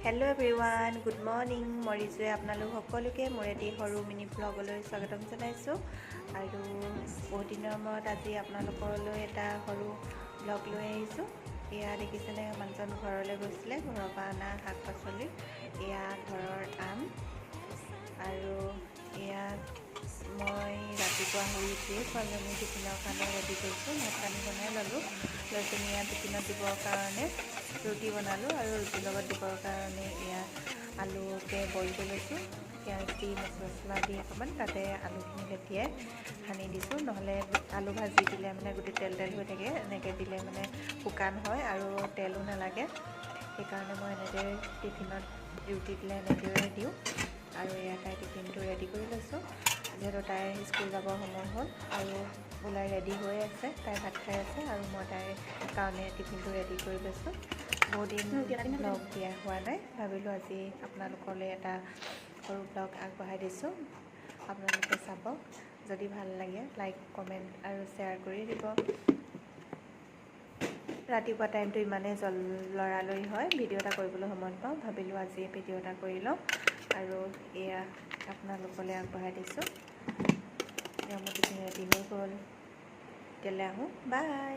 Hello everyone good morning मैं रिजुए आपनालोक सकलोके मोर eighty सरू mini ब्लगলৈ स्वागतम जनाइছোঁ আৰু बहुत दिনৰ মূৰত আজি আপোনালোকলৈ এটা সৰু ব্লগ লৈ আহিছোঁ। এয়া দেখিছেনে মানুহজন ঘৰলৈ গৈছিলে, ঘৰৰ পৰা অনা শাক পাচলি, এয়া ঘৰৰ আম আৰু এয়া মই ৰাতিপুৱা শুই উঠিয়ে ছোৱালীজনী টিফিনৰ কাৰণে ৰেডি কৰিছোঁ। ভাত পানী বনাই ল'লোঁ, লৈ পিনি এয়া টিফিনত দিবৰ কাৰণে ৰুটি বনালোঁ আৰু ৰুটিৰ লগত দিবৰ কাৰণে এয়া আলুকে বইল কৰি লৈছোঁ। পিঁয়াজ দি মছলা দি অকণমান তাতে আলুখিনি লেটিয়াই সানি দিছোঁ, নহ'লে আলু ভাজি দিলে মানে গোটেই তেল তেল হৈ থাকে, এনেকৈ দিলে মানে শুকান হয় আৰু তেলো নালাগে। সেইকাৰণে মই এনেকৈ টিফিনত ৰুটি দিলে এনেদৰে দিওঁ। আৰু এয়া তাই টিফিনটো ৰেডি কৰি লৈছোঁ, যিহেতু তাই স্কুল যাবৰ সময় হ'ল আৰু ওলাই ৰেডি হৈ আছে, তাই ভাত খাই আছে আৰু মই তাইৰ কাৰণে টিফিনটো ৰেডি কৰি লৈছোঁ। বহুত দিন ব্লগ দিয়া হোৱা নাই, ভাবিলোঁ আজি আপোনালোকলৈ এটা সৰু ব্লগ আগবঢ়াই দিছোঁ। আপোনালোকে চাব, যদি ভাল লাগে লাইক কমেণ্ট আৰু শ্বেয়াৰ কৰি দিব। ৰাতিপুৱা টাইমটো ইমানেই লৰালৰি হয়, ভিডিঅ' এটা কৰিবলৈ সময় পাওঁ, ভাবিলোঁ আজি ভিডিঅ' এটা কৰি লওঁ আৰু এয়া আপোনালোকলৈ আগবঢ়াই দিছোঁ। মোৰ টিফিন ৰেডি হৈ গ'ল, তেতিয়ালৈ আহোঁ, বাই।